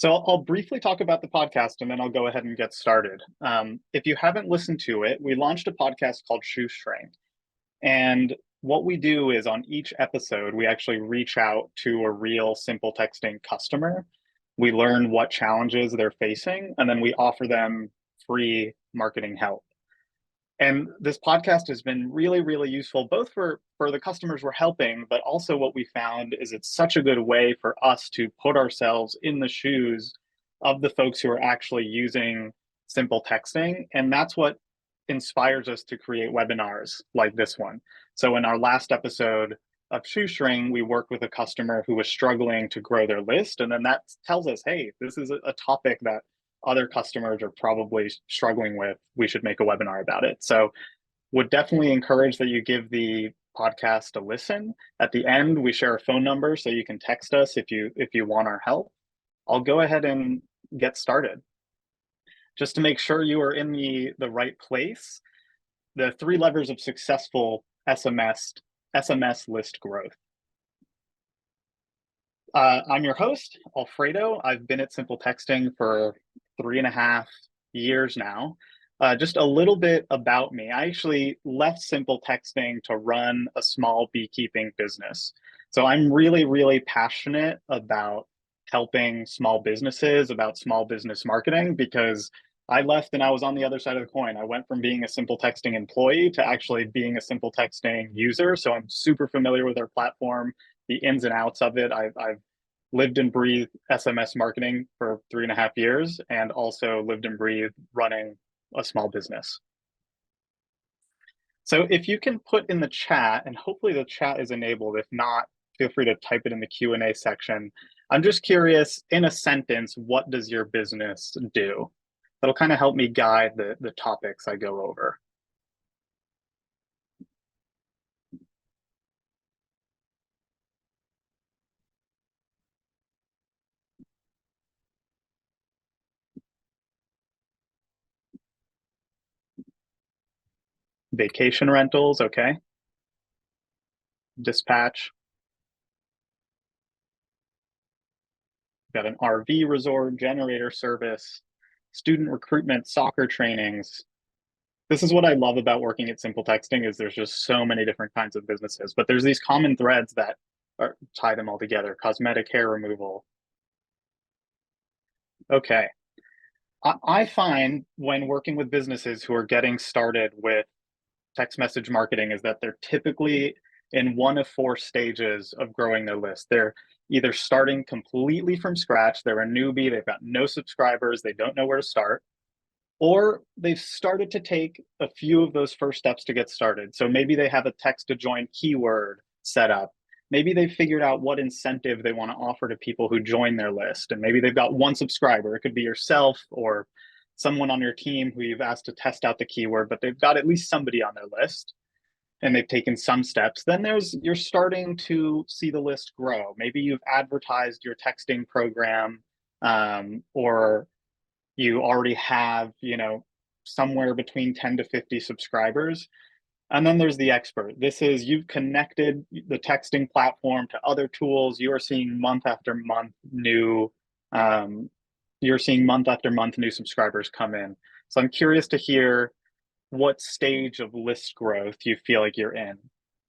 So I'll briefly talk about the podcast and then I'll go ahead and get started. If you haven't listened to it, we launched a podcast called Shoestring. And what we do is on each episode, we actually reach out to a real simple texting customer. We learn what challenges they're facing, and then we offer them free marketing help. And this podcast has been really, really useful, both for the customers we're helping, but also what we found is it's such a good way for us to put ourselves in the shoes of the folks who are actually using simple texting. And that's what inspires us to create webinars like this one. So in our last episode of Shoestring, we worked with a customer who was struggling to grow their list. And then that tells us, hey, this is a topic that other customers are probably struggling with. We should make a webinar about it. So would definitely encourage that you give the podcast a listen. At the end, we share a phone number so you can text us if you want our help. I'll go ahead and get started. Just to make sure you are in the right place, the 3 levers of successful SMS list growth. I'm your host, Alfredo. I've been at Simple Texting for 3.5 years now. Just a little bit about me. I actually left Simple Texting to run a small beekeeping business. So I'm really, really passionate about helping small businesses, about small business marketing, because I left and I was on the other side of the coin. I went from being a Simple Texting employee to actually being a Simple Texting user. So I'm super familiar with our platform, the ins and outs of it. I've lived and breathed SMS marketing for 3.5 years, and also lived and breathed running a small business. So if you can put in the chat, and hopefully the chat is enabled, if not, feel free to type it in the Q&A section. I'm just curious, in a sentence, what does your business do? That'll kind of help me guide the topics I go over. Vacation rentals, okay. Dispatch. Got an RV resort, generator service, student recruitment, soccer trainings. This is what I love about working at Simple Texting is there's just so many different kinds of businesses, but there's these common threads that tie them all together. Cosmetic hair removal. Okay. I find when working with businesses who are getting started with text message marketing is that they're typically in one of 4 stages of growing their list. They're either starting completely from scratch, they're a newbie, they've got no subscribers, they don't know where to start, or they've started to take a few of those first steps to get started. So maybe they have a text to join keyword set up. Maybe they've figured out what incentive they want to offer to people who join their list. And maybe they've got 1 subscriber. It could be yourself or someone on your team who you've asked to test out the keyword, but they've got at least somebody on their list and they've taken some steps. Then you're starting to see the list grow. Maybe you've advertised your texting program, or you already have, somewhere between 10 to 50 subscribers. And then there's the expert. This is you've connected the texting platform to other tools. You are seeing month after month new new subscribers come in. So I'm curious to hear what stage of list growth you feel like you're in.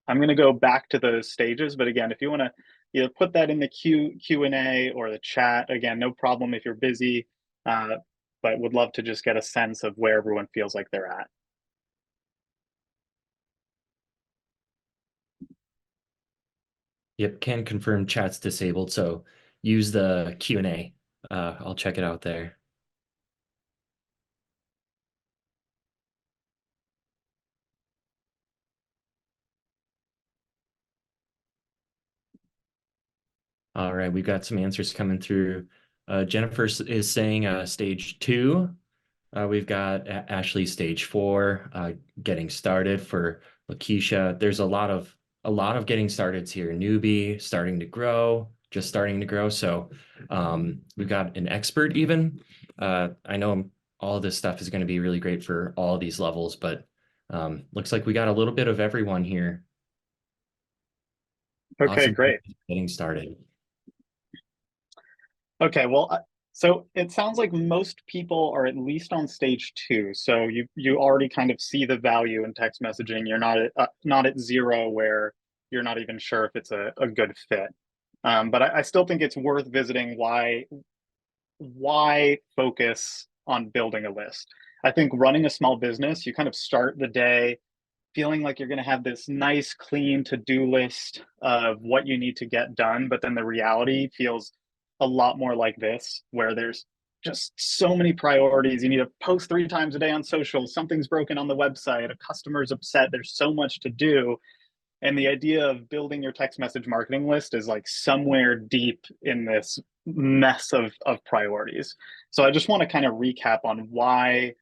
I'm going to go back to those stages, but again, if you want to either put that in the Q&A or the chat, again, no problem if you're busy, but would love to just get a sense of where everyone feels like they're at. Yep, can confirm chat's disabled, so use the Q&A. I'll check it out there. All right, we've got some answers coming through. Jennifer is saying stage 2. We've got Ashley stage 4, getting started. For Lakeisha, there's a lot of getting starteds here. Newbie, starting to grow, just starting to grow. So we've got an expert even. I know all of this stuff is going to be really great for all these levels, but looks like we got a little bit of everyone here. Okay, Awesome. great. Getting started. Okay, well, So it sounds like most people are at least on stage two. So you already kind of see the value in text messaging. You're not at zero where you're not even sure if it's a good fit. But I still think it's worth visiting why focus on building a list. I think running a small business, you kind of start the day feeling like you're going to have this nice, clean to-do list of what you need to get done, but then the reality feels a lot more like this, where there's just so many priorities. You need to post 3 times a day on social. Something's broken on the website. A customer's upset. There's so much to do. And the idea of building your text message marketing list is like somewhere deep in this mess of priorities. So I just want to kind of recap on why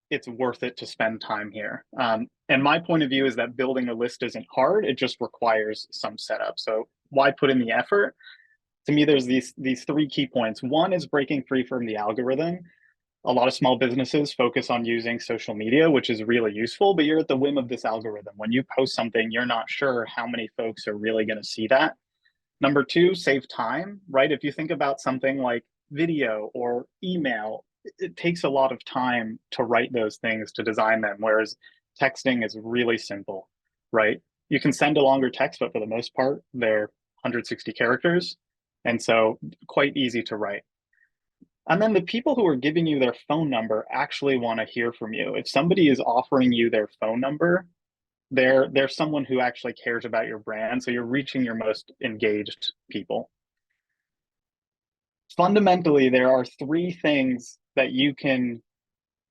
it's worth it to spend time here. And my point of view is that building a list isn't hard. It just requires some setup. So why put in the effort? To me, there's these 3 key points. One is breaking free from the algorithm. A lot of small businesses focus on using social media, which is really useful, but you're at the whim of this algorithm. When you post something, you're not sure how many folks are really going to see that. Number 2, save time, right? If you think about something like video or email, it takes a lot of time to write those things, to design them, whereas texting is really simple, right? You can send a longer text, but for the most part, they're 160 characters. And so quite easy to write. And then the people who are giving you their phone number actually want to hear from you. If somebody is offering you their phone number, they're someone who actually cares about your brand. So you're reaching your most engaged people. Fundamentally, there are 3 things that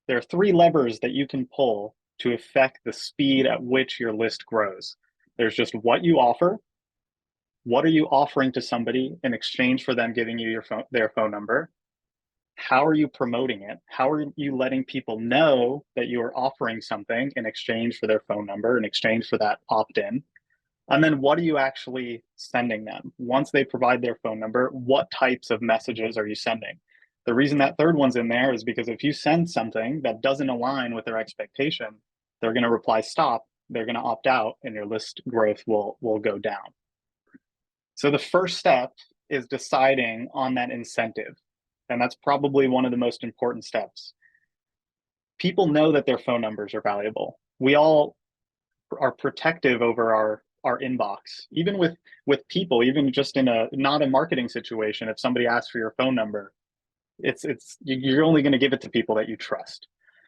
there are 3 levers that you can pull to affect the speed at which your list grows. There's just what you offer. What are you offering to somebody in exchange for them giving you their phone number? How are you promoting it? How are you letting people know that you are offering something in exchange for their phone number, in exchange for that opt-in? And then what are you actually sending them? Once they provide their phone number, what types of messages are you sending? The reason that third one's in there is because if you send something that doesn't align with their expectation, they're going to reply stop, they're going to opt out, and your list growth will go down. So the first step is deciding on that incentive. And that's probably one of the most important steps. People know that their phone numbers are valuable. We all are protective over our inbox, even with people, even just in a not a marketing situation. If somebody asks for your phone number, you're only going to give it to people that you trust.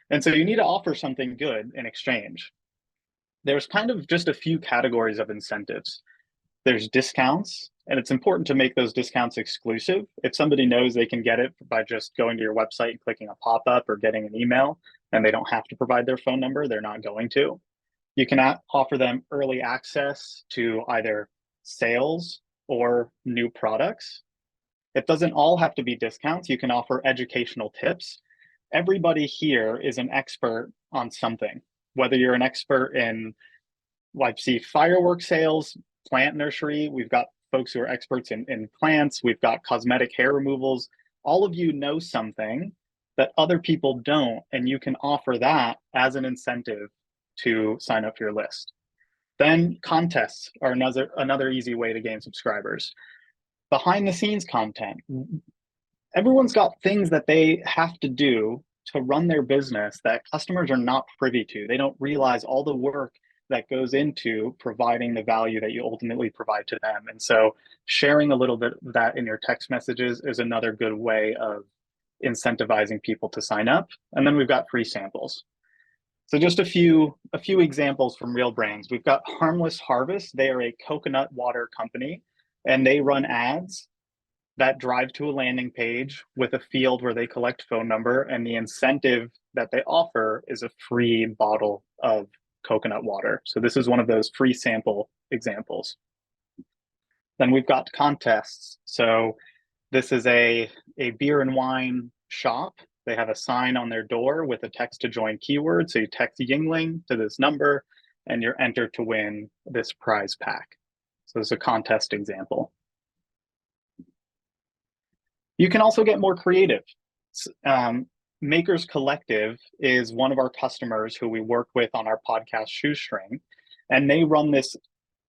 And so you need to offer something good in exchange. There's kind of just a few categories of incentives. There's discounts, and it's important to make those discounts exclusive. If somebody knows they can get it by just going to your website and clicking a pop-up or getting an email, and they don't have to provide their phone number, they're not going to. You can offer them early access to either sales or new products. It doesn't all have to be discounts. You can offer educational tips. Everybody here is an expert on something, whether you're an expert in, like, see, fireworks sales, plant nursery. We've got folks who are experts in plants. We've got cosmetic hair removals. All of you know something that other people don't, and you can offer that as an incentive to sign up for your list. Then contests are another easy way to gain subscribers. Behind the scenes content. Everyone's got things that they have to do to run their business that customers are not privy to. They don't realize all the work that goes into providing the value that you ultimately provide to them. And so sharing a little bit of that in your text messages is another good way of incentivizing people to sign up. And then we've got free samples. So just a few examples from Real Brains. We've got Harmless Harvest. They are a coconut water company, and they run ads that drive to a landing page with a field where they collect phone number, and the incentive that they offer is a free bottle of coconut water. So this is one of those free sample examples. Then we've got contests. So this is a beer and wine shop. They have a sign on their door with a text to join keyword. So you text Yingling to this number and you're entered to win this prize pack. So it's a contest example. You can also get more creative. Makers Collective is one of our customers who we work with on our podcast Shoestring, and they run this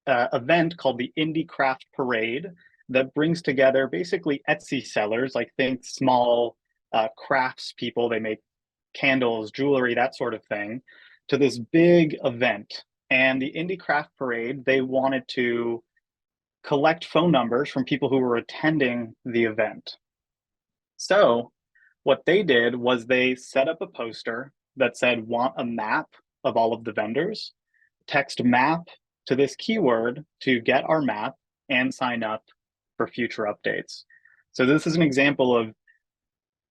event called the Indie Craft Parade. that brings together basically Etsy sellers, like think small crafts people, they make candles, jewelry, that sort of thing, to this big event. And the Indie Craft Parade, they wanted to collect phone numbers from people who were attending the event. So what they did was they set up a poster that said, want a map of all of the vendors, text map to this keyword to get our map and sign up for future updates. So this is an example of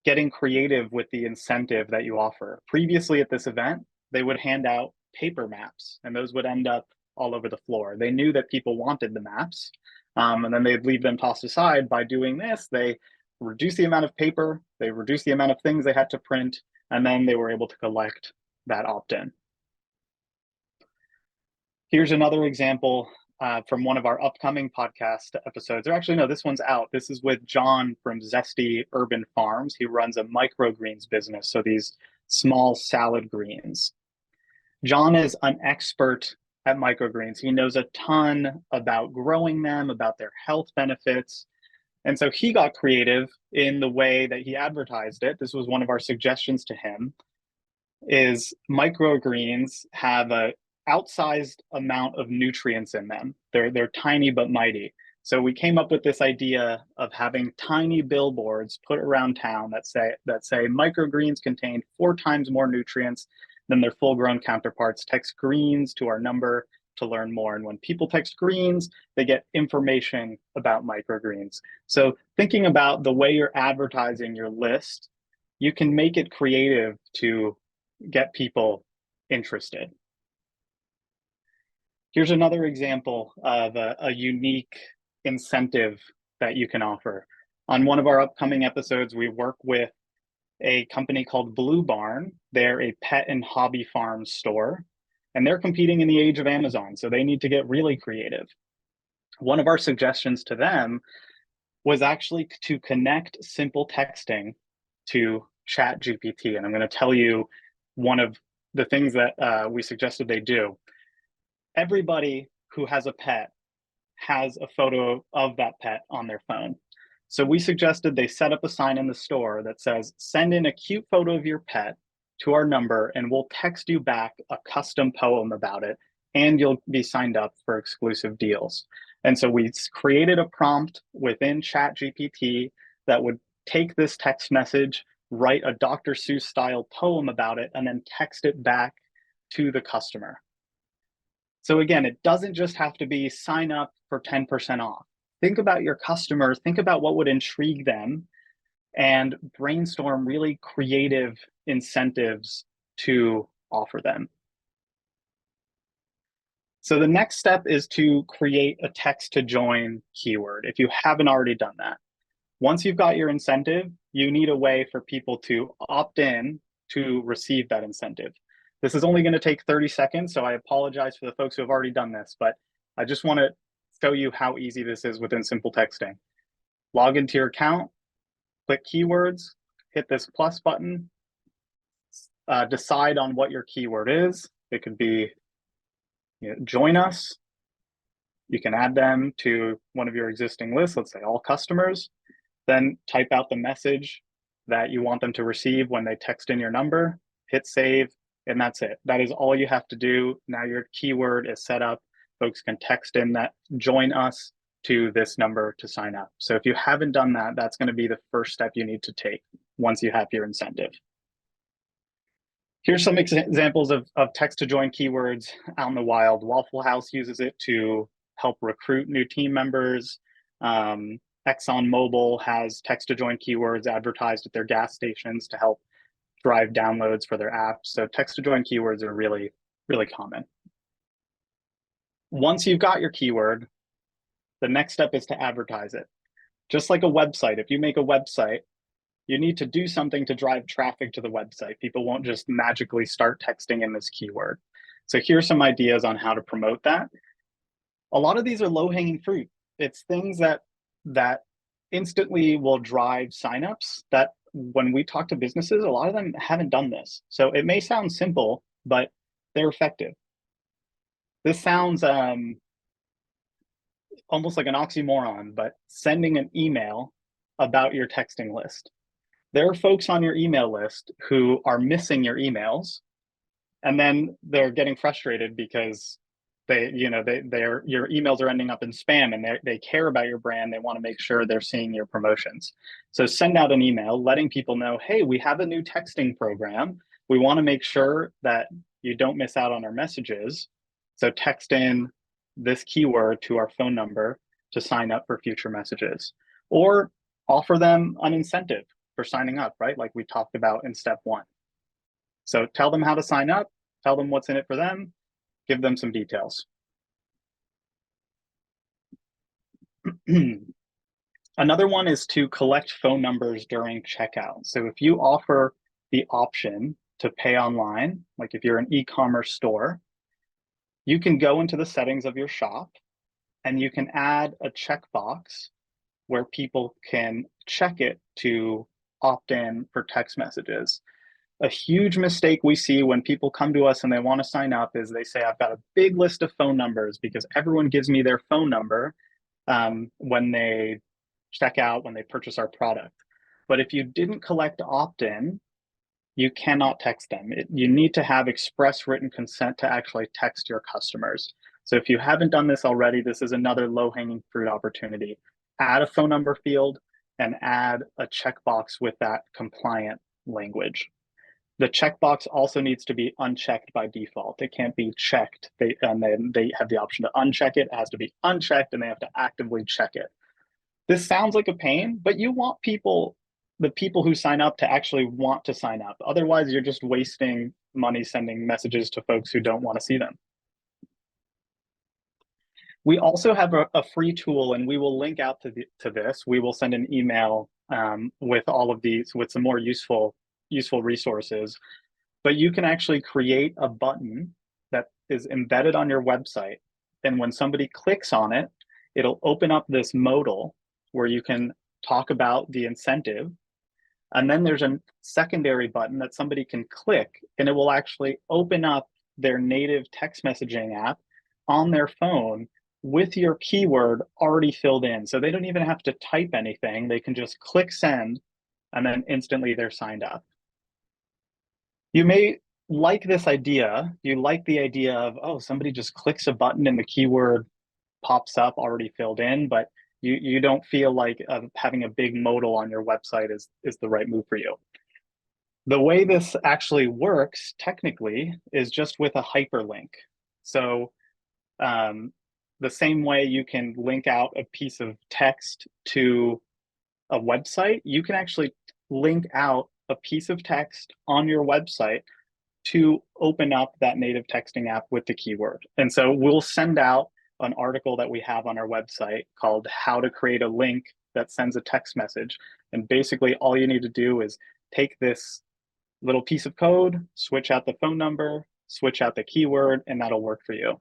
getting creative with the incentive that you offer. Previously at this event, they would hand out paper maps, and those would end up all over the floor. They knew that people wanted the maps, and then they'd leave them tossed aside. By doing this, they reduce the amount of paper, they reduce the amount of things they had to print, and then they were able to collect that opt-in. Here's another example from one of our upcoming podcast episodes. Or actually, no, this one's out. This is with John from Zesty Urban Farms. He runs a microgreens business, so these small salad greens. John is an expert at microgreens. He knows a ton about growing them, about their health benefits. And so he got creative in the way that he advertised it. This was one of our suggestions to him, is microgreens have a outsized amount of nutrients in them. They're tiny but mighty. So we came up with this idea of having tiny billboards put around town that say microgreens contain 4 times more nutrients than their full-grown counterparts. Text greens to our number to learn more. And when people text greens, they get information about microgreens. So thinking about the way you're advertising your list, you can make it creative to get people interested. Here's another example of a unique incentive that you can offer. On one of our upcoming episodes, we work with a company called Blue Barn. They're a pet and hobby farm store, and they're competing in the age of Amazon, so they need to get really creative. One of our suggestions to them was actually to connect simple texting to ChatGPT, and I'm going to tell you one of the things that we suggested they do. Everybody who has a pet has a photo of that pet on their phone. So we suggested they set up a sign in the store that says, send in a cute photo of your pet to our number and we'll text you back a custom poem about it and you'll be signed up for exclusive deals. And so we created a prompt within ChatGPT that would take this text message, write a Dr. Seuss style poem about it, and then text it back to the customer. So again, it doesn't just have to be sign up for 10% off. Think about your customers, think about what would intrigue them, and brainstorm really creative incentives to offer them. So the next step is to create a text to join keyword if you haven't already done that. Once you've got your incentive, you need a way for people to opt in to receive that incentive. This is only going to take 30 seconds, so I apologize for the folks who have already done this, but I just want to show you how easy this is within Simple Texting. Log into your account, click keywords, hit this plus button, decide on what your keyword is. It could be join us. You can add them to one of your existing lists, let's say all customers, then type out the message that you want them to receive when they text in your number, hit save, and that's it. That is all you have to do. Now your keyword is set up. Folks can text in that join us to this number to sign up. So if you haven't done that, that's going to be the first step you need to take once you have your incentive. Here's some examples of text to join keywords out in the wild. Waffle House uses it to help recruit new team members. ExxonMobil has text to join keywords advertised at their gas stations to help drive downloads for their apps. So text to join keywords are really, really common. Once you've got your keyword, the next step is to advertise it. Just like a website, if you make a website, you need to do something to drive traffic to the website. People won't just magically start texting in this keyword. So here's some ideas on how to promote that. A lot of these are low-hanging fruit. It's things that instantly will drive signups that when we talk to businesses, a lot of them haven't done this. So it may sound simple, but they're effective. This sounds almost like an oxymoron, but sending an email about your texting list. There are folks on your email list who are missing your emails, and then they're getting frustrated because they're your emails are ending up in spam, and they care about your brand. They want to make sure they're seeing your promotions. So send out an email letting people know, hey, we have a new texting program. We want to make sure that you don't miss out on our messages. So text in this keyword to our phone number to sign up for future messages, or offer them an incentive for signing up, right? Like we talked about in step one. So tell them how to sign up, tell them what's in it for them, give them some details. Another one is to collect phone numbers during checkout. So if you offer the option to pay online, like if you're an e-commerce store, you can go into the settings of your shop and you can add a checkbox where people can check it to opt in for text messages. A huge mistake we see when people come to us and they want to sign up is they say, I've got a big list of phone numbers because everyone gives me their phone number when they check out, when they purchase our product. But if you didn't collect opt-in, you cannot text them. You need to have express written consent to actually text your customers. So if you haven't done this already, this is another low-hanging fruit opportunity. Add a phone number field and add a checkbox with that compliant language. The checkbox also needs to be unchecked by default. It can't be checked. And then they have the option to uncheck it. It has to be unchecked, and they have to actively check it. This sounds like a pain, but you want the people who sign up to actually want to sign up. Otherwise, you're just wasting money sending messages to folks who don't want to see them. We also have a free tool, and we will link out to this. We will send an email with all of these, with some more useful resources. But you can actually create a button that is embedded on your website. And when somebody clicks on it, it'll open up this modal where you can talk about the incentive. And then there's a secondary button that somebody can click, and it will actually open up their native text messaging app on their phone with your keyword already filled in. So they don't even have to type anything. They can just click send, and then instantly they're signed up. You may like this idea. You like the idea of, oh, somebody just clicks a button and the keyword pops up already filled in, but you don't feel like having a big modal on your website is the right move for you. The way this actually works technically is just with a hyperlink. So the same way you can link out a piece of text to a website, you can actually link out a piece of text on your website to open up that native texting app with the keyword. And so we'll send out an article that we have on our website called How to Create a Link That Sends a Text Message. And basically all you need to do is take this little piece of code, switch out the phone number, switch out the keyword, and that'll work for you.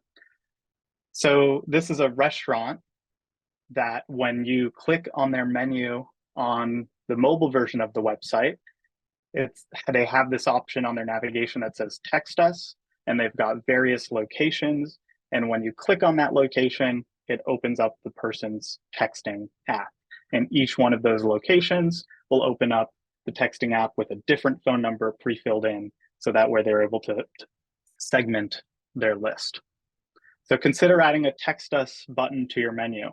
So this is a restaurant that when you click on their menu on the mobile version of the website, they have this option on their navigation that says text us, and they've got various locations. And when you click on that location, it opens up the person's texting app. And each one of those locations will open up the texting app with a different phone number pre-filled in, so that way they're able to segment their list. So consider adding a text us button to your menu,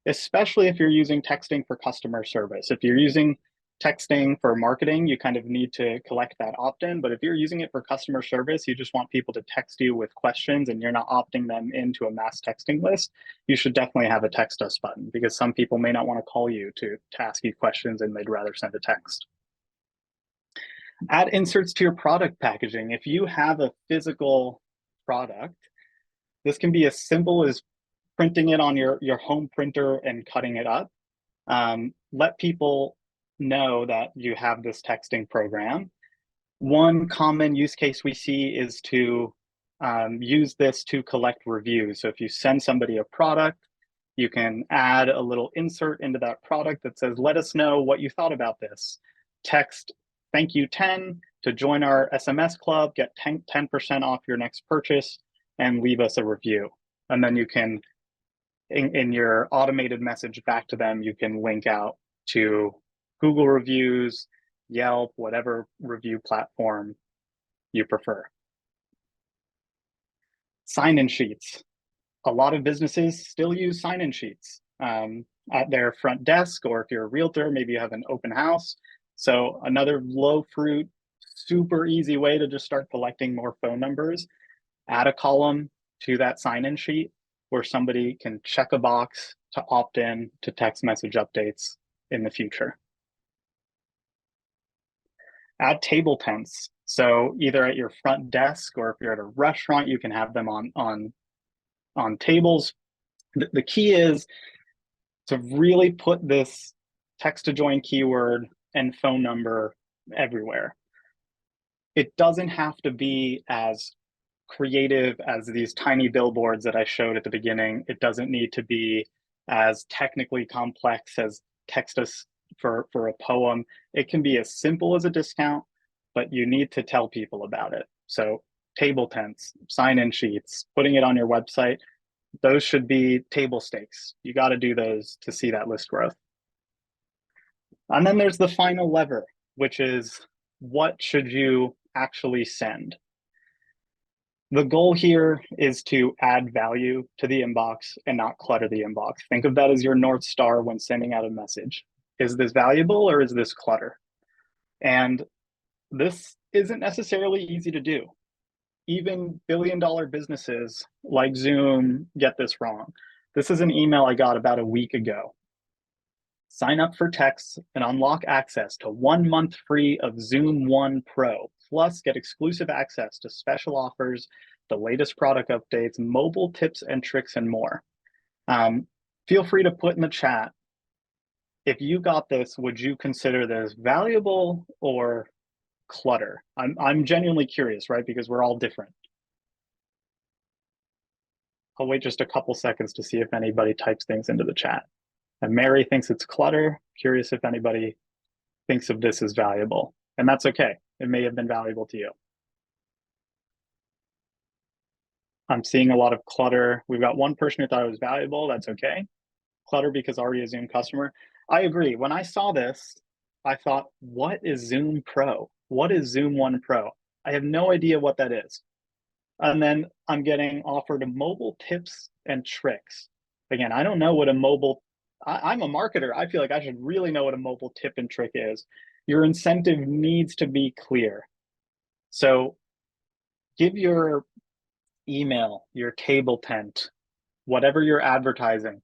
especially if you're using texting for customer service. If you're using texting for marketing, you kind of need to collect that opt-in. But if you're using it for customer service, you just want people to text you with questions and you're not opting them into a mass texting list, you should definitely have a text us button, because some people may not want to call you to ask you questions and they'd rather send a text. Add inserts to your product packaging. If you have a physical product, this can be as simple as printing it on your home printer and cutting it up. Let people know that you have this texting program. One common use case we see is to use this to collect reviews. So if you send somebody a product, you can add a little insert into that product that says, let us know what you thought about this. Text thank you 10 to join our SMS club, get 10% off your next purchase, and leave us a review. And then you can in your automated message back to them, you can link out to Google reviews, Yelp, whatever review platform you prefer. Sign-in sheets. A lot of businesses still use sign-in sheets at their front desk, or if you're a realtor, maybe you have an open house. So another low fruit, super easy way to just start collecting more phone numbers. Add a column to that sign-in sheet where somebody can check a box to opt in to text message updates in the future. Add table tents. So either at your front desk, or if you're at a restaurant, you can have them on tables. The key is to really put this text to join keyword and phone number everywhere. It doesn't have to be as creative as these tiny billboards that I showed at the beginning. It doesn't need to be as technically complex as text us for a poem. It can be as simple as a discount, but you need to tell people about it. So table tents, sign-in sheets, putting it on your website, those should be table stakes. You got to do those to see that list growth. And then there's the final lever, which is what should you actually send? The goal here is to add value to the inbox and not clutter the inbox. Think of that as your North Star when sending out a message. Is this valuable or is this clutter? And this isn't necessarily easy to do. Even billion-dollar businesses like Zoom get this wrong. This is an email I got about a week ago. Sign up for texts and unlock access to 1 month free of Zoom One Pro, plus get exclusive access to special offers, the latest product updates, mobile tips and tricks, and more. Feel free to put in the chat, if you got this, would you consider this valuable or clutter? I'm genuinely curious, right? Because we're all different. I'll wait just a couple seconds to see if anybody types things into the chat. And Mary thinks it's clutter. Curious if anybody thinks of this as valuable. And that's okay. It may have been valuable to you. I'm seeing a lot of clutter. We've got one person who thought it was valuable. That's okay. Clutter because already a Zoom customer. I agree. When I saw this, I thought, what is Zoom Pro? What is Zoom One Pro? I have no idea what that is. And then I'm getting offered mobile tips and tricks. Again, I don't know what a mobile, I'm a marketer. I feel like I should really know what a mobile tip and trick is. Your incentive needs to be clear. So give your email, your table tent, whatever you're advertising,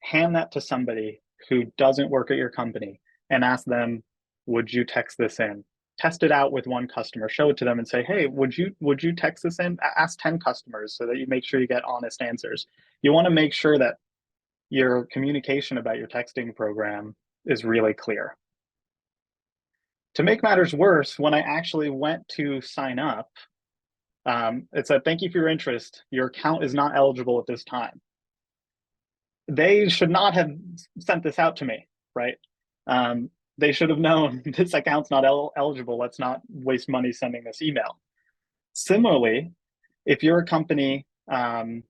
hand that to somebody who doesn't work at your company and ask them, would you text this in? Test it out with one customer, show it to them and say, hey, would you text this in? Ask 10 customers so that you make sure you get honest answers. You want to make sure that your communication about your texting program is really clear. To make matters worse, when I actually went to sign up, it said, thank you for your interest. Your account is not eligible at this time. They should not have sent this out to me, right? They should have known this account's not eligible. Let's not waste money sending this email. Similarly, if you're a company, when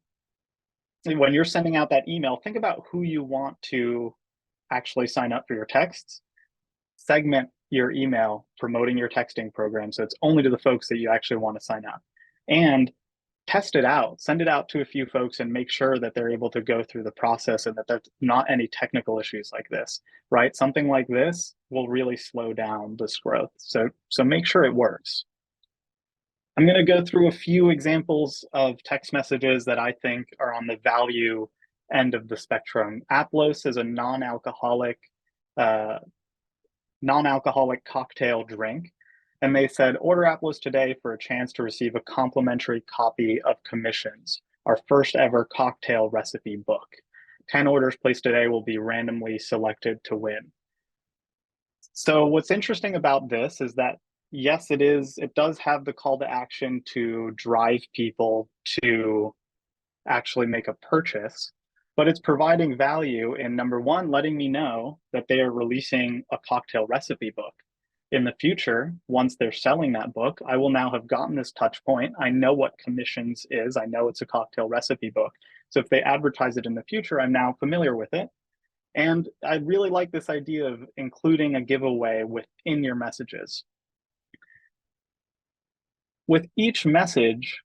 you're sending out that email, think about who you want to actually sign up for your texts. Segment your email promoting your texting program so it's only to the folks that you actually want to sign up. And test it out, send it out to a few folks and make sure that they're able to go through the process and that there's not any technical issues like this, right? Something like this will really slow down this growth. So make sure it works. I'm going to go through a few examples of text messages that I think are on the value end of the spectrum. Aplos is a non-alcoholic cocktail drink. And they said, order Aplos today for a chance to receive a complimentary copy of Commissions, our first ever cocktail recipe book. 10 orders placed today will be randomly selected to win. So what's interesting about this is that, yes, it does have the call to action to drive people to actually make a purchase, but it's providing value in, number one, letting me know that they are releasing a cocktail recipe book. In the future, once they're selling that book, I will now have gotten this touch point. I know what Commissions is. I know it's a cocktail recipe book. So if they advertise it in the future, I'm now familiar with it. And I really like this idea of including a giveaway within your messages. With each message,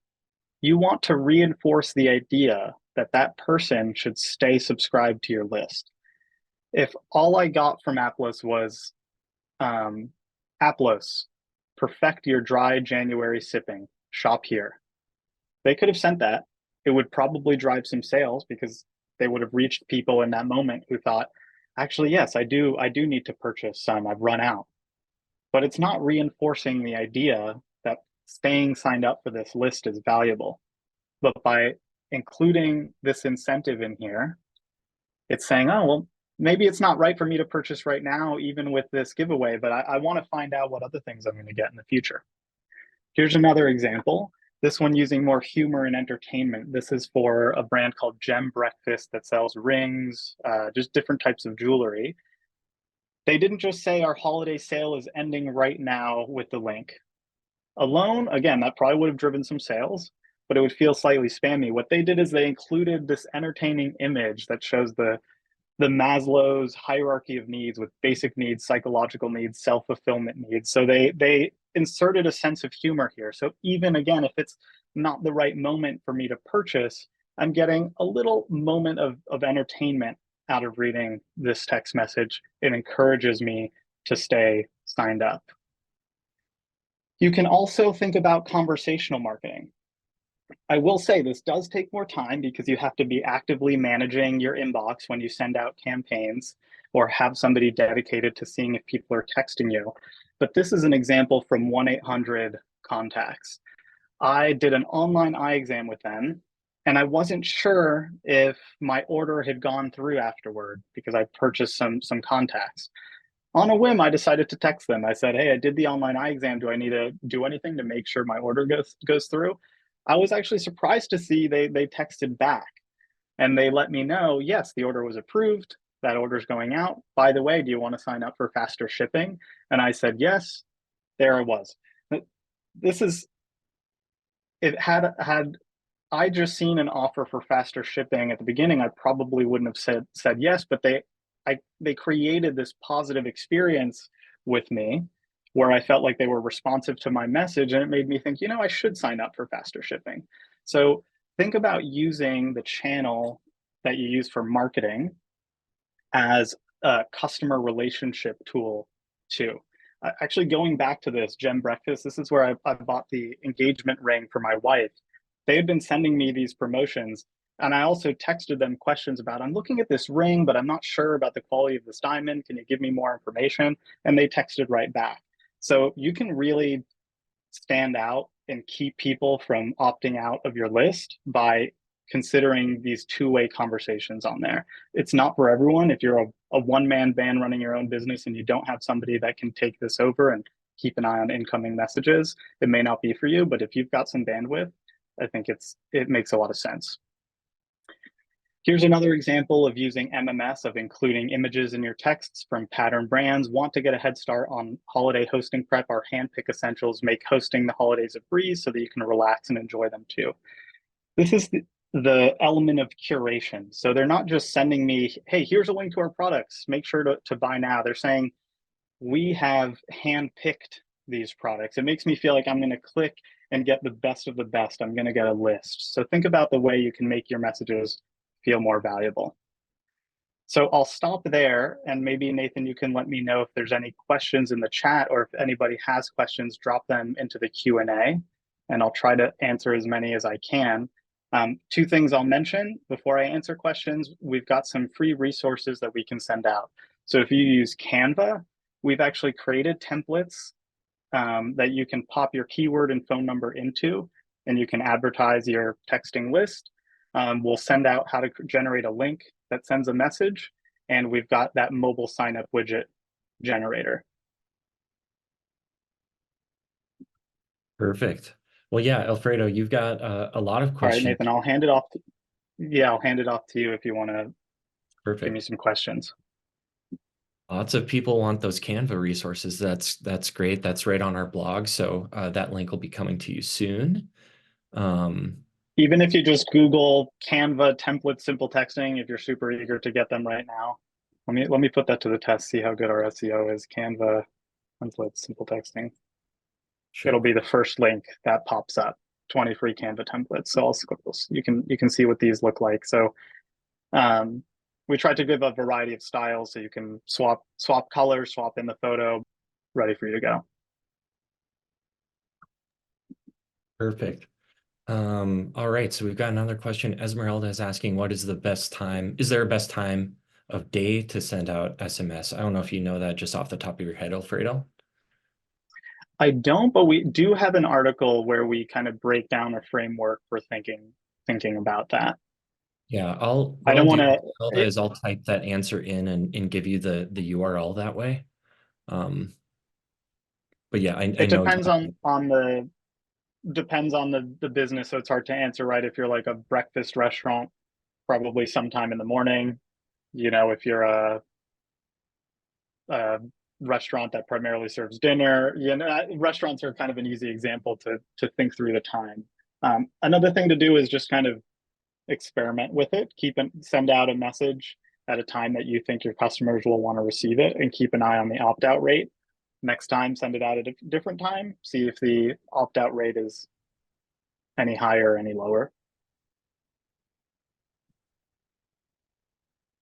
you want to reinforce the idea that that person should stay subscribed to your list. If all I got from Aplos was Aplos, perfect your dry January sipping, shop here. They could have sent that. It would probably drive some sales because they would have reached people in that moment who thought, actually, yes, I do need to purchase some. I've run out. But it's not reinforcing the idea that staying signed up for this list is valuable. But by including this incentive in here, it's saying, oh, well, maybe it's not right for me to purchase right now, even with this giveaway, but I want to find out what other things I'm going to get in the future. Here's another example. This one using more humor and entertainment. This is for a brand called Gem Breakfast that sells rings, just different types of jewelry. They didn't just say our holiday sale is ending right now with the link. Alone, again, that probably would have driven some sales, but it would feel slightly spammy. What they did is they included this entertaining image that shows the Maslow's hierarchy of needs with basic needs, psychological needs, self-fulfillment needs. So they inserted a sense of humor here. So even again, if it's not the right moment for me to purchase, I'm getting a little moment of entertainment out of reading this text message. It encourages me to stay signed up. You can also think about conversational marketing. I will say this does take more time because you have to be actively managing your inbox when you send out campaigns or have somebody dedicated to seeing if people are texting you. But this is an example from 1-800 contacts. I did an online eye exam with them, and I wasn't sure if my order had gone through afterward because I purchased some contacts. On a whim, I decided to text them. I said, hey, I did the online eye exam. Do I need to do anything to make sure my order goes through? I was actually surprised to see they texted back and they let me know, yes, the order was approved. That order's going out. By the way, do you want to sign up for faster shipping? And I said, yes, there it was. This is, it had I just seen an offer for faster shipping at the beginning, I probably wouldn't have said yes, but they created this positive experience with me where I felt like they were responsive to my message, and it made me think, I should sign up for faster shipping. So think about using the channel that you use for marketing as a customer relationship tool too. Actually, going back to this Gem Breakfast, this is where I bought the engagement ring for my wife. They had been sending me these promotions, and I also texted them questions about, I'm looking at this ring, but I'm not sure about the quality of this diamond. Can you give me more information? And they texted right back. So you can really stand out and keep people from opting out of your list by considering these two-way conversations on there. It's not for everyone. If you're a one-man band running your own business and you don't have somebody that can take this over and keep an eye on incoming messages, it may not be for you. But if you've got some bandwidth, I think it makes a lot of sense. Here's another example of using MMS, of including images in your texts from pattern brands. Want to get a head start on holiday hosting prep? Our handpick essentials make hosting the holidays a breeze so that you can relax and enjoy them too. This is the element of curation. So they're not just sending me, hey, here's a link to our products, make sure to buy now. They're saying, we have handpicked these products. It makes me feel like I'm going to click and get the best of the best. I'm going to get a list. So think about the way you can make your messages feel more valuable. So I'll stop there, and maybe Nathan, you can let me know if there's any questions in the chat, or if anybody has questions, drop them into the Q&A, and I'll try to answer as many as I can. Two things I'll mention before I answer questions. We've got some free resources that we can send out. So if you use Canva, we've actually created templates that you can pop your keyword and phone number into, and you can advertise your texting list. We'll send out how to generate a link that sends a message, and we've got that mobile sign up widget generator. Perfect. Well, yeah, Alfredo, you've got a lot of questions. All right, Nathan, I'll hand it off. I'll hand it off to you if you want to give me some questions. Lots of people want those Canva resources. That's great. That's right on our blog. So that link will be coming to you soon. Even if you just Google Canva template simple texting, if you're super eager to get them right now, let me put that to the test, see how good our SEO is. Canva template simple texting. It'll Sure. be the first link that pops up. 20 free Canva templates. So you can see what these look like. So um, we tried to give a variety of styles so you can swap colors, swap in the photo, ready for you to go. Perfect. All right, so we've got another question. Esmeralda is asking, what is the best time? Is there a best time of day to send out SMS? I don't know if you know that just off the top of your head, Alfredo. I don't, but we do have an article where we kind of break down a framework for thinking about that. Yeah, I what I'll don't do, want Esmeralda, to. is I'll type that answer in and give you the URL that way. Um, but yeah, I It know depends exactly. on the business, so it's hard to answer, right? If you're like a breakfast restaurant, probably sometime in the morning. If you're a restaurant that primarily serves dinner, restaurants are kind of an easy example to think through the time. Another thing to do is just kind of experiment with it. Send out a message at a time that you think your customers will want to receive it, and keep an eye on the opt out rate. Next time, send it out at a different time. See if the opt out rate is any higher or any lower.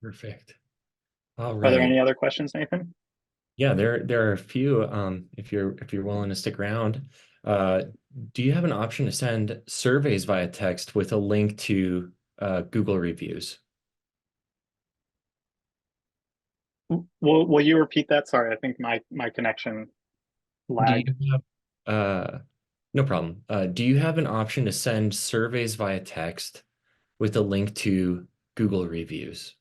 Perfect. All Are there any right. other questions, Nathan? Yeah, there are a few. If you're willing to stick around, uh, do you have an option to send surveys via text with a link to Google reviews? Will you repeat that? Sorry, I think my connection Do you lagged. have no problem. Do you have an option to send surveys via text with a link to Google reviews?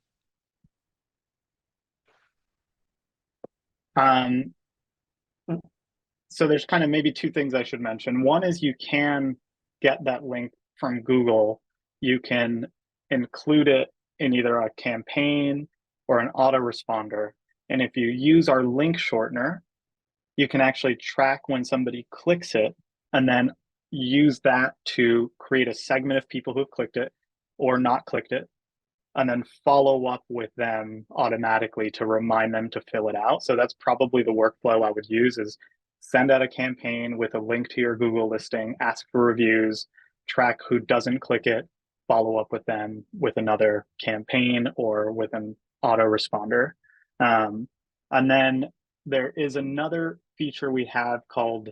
Um, so there's kind of maybe two things I should mention. One is you can get that link from Google. You can include it in either a campaign or an autoresponder. And if you use our link shortener, you can actually track when somebody clicks it and then use that to create a segment of people who've clicked it or not clicked it, and then follow up with them automatically to remind them to fill it out. So that's probably the workflow I would use: is send out a campaign with a link to your Google listing, ask for reviews, track who doesn't click it, follow up with them with another campaign or with an autoresponder. And then there is another feature we have called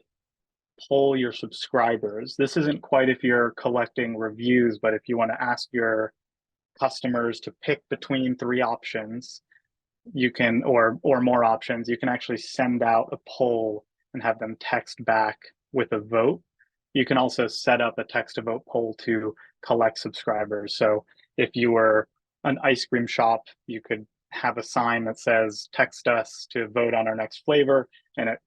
poll your subscribers. This isn't quite if you're collecting reviews, but if you want to ask your customers to pick between three options, you can, or more options, you can actually send out a poll and have them text back with a vote. You can also set up a text to vote poll to collect subscribers. So if you were an ice cream shop, you could have a sign that says text us to vote on our next flavor, and it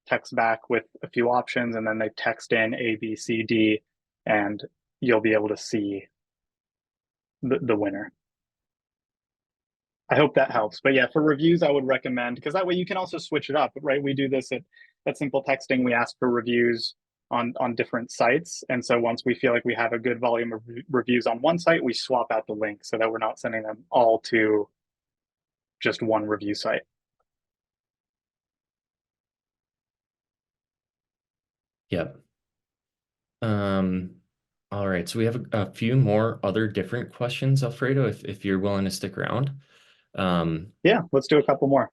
texts back with a few options, and then they text in A, B, C, D, and you'll be able to see the winner. I hope that helps. But yeah, for reviews, I would recommend, because that way you can also switch it up, right? We do this at Simple Texting. We ask for reviews on different sites. And so once we feel like we have a good volume of reviews on one site, we swap out the link so that we're not sending them all to just one review site. Yep. Um, all right, so we have a few more other different questions, Alfredo, if you're willing to stick around. Yeah, let's do a couple more.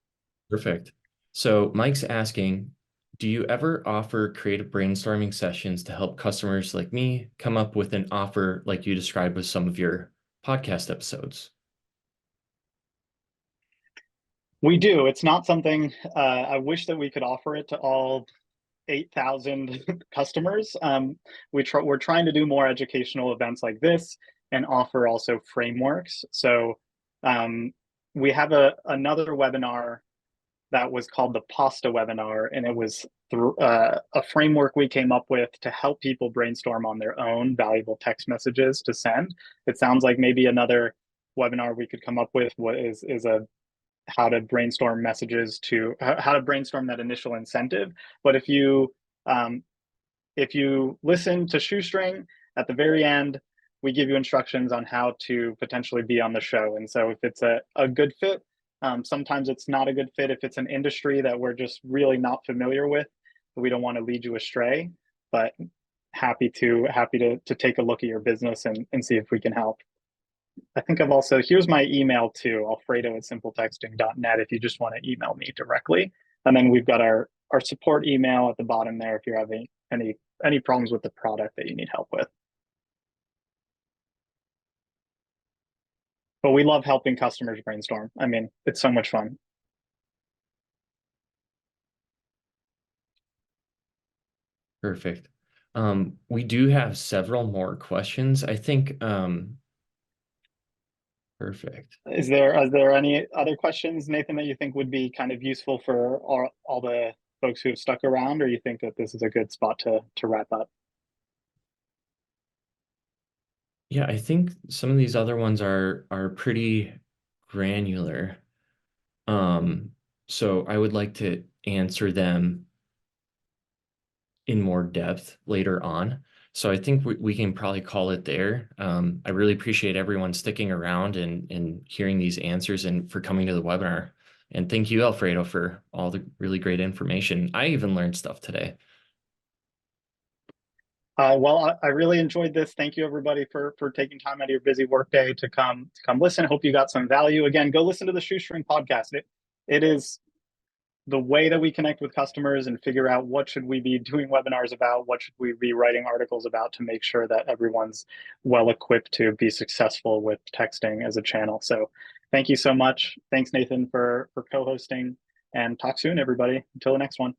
Perfect. So Mike's asking, do you ever offer creative brainstorming sessions to help customers like me come up with an offer like you described with some of your podcast episodes? We do. It's not something I wish that we could offer it to all 8,000 customers. We're trying to do more educational events like this and offer also frameworks. So um, we have another webinar that was called the Pasta webinar, and it was a framework we came up with to help people brainstorm on their own valuable text messages to send. It sounds like maybe another webinar we could come up with is a how to brainstorm messages to how to brainstorm that initial incentive. But um, if you listen to Shoestring at the very end, we give you instructions on how to potentially be on the show. And so if it's a good fit, sometimes it's not a good fit if it's an industry that we're just really not familiar with. We don't want to lead you astray, but happy to take a look at your business and see if we can help. I think I've also, here's my email too, alfredo@simpletexting.net, if you just want to email me directly. And then we've got our support email at the bottom there if you're having any problems with the product that you need help with. But we love helping customers brainstorm. I mean, it's so much fun. Perfect. We do have several more questions. I think, perfect. Is there any other questions, Nathan, that you think would be kind of useful for all the folks who have stuck around, or you think that this is a good spot to wrap up? Yeah, I think some of these other ones are pretty granular. So I would like to answer them in more depth later on. So I think we can probably call it there. I really appreciate everyone sticking around and hearing these answers and for coming to the webinar. And thank you, Alfredo, for all the really great information. I even learned stuff today. Well, I really enjoyed this. Thank you, everybody, for taking time out of your busy workday to come listen. Hope you got some value. Again, go listen to the Shoestring podcast. It is the way that we connect with customers and figure out what should we be doing webinars about, what should we be writing articles about to make sure that everyone's well equipped to be successful with texting as a channel. So thank you so much. Thanks, Nathan, for co-hosting, and talk soon, everybody. Until the next one.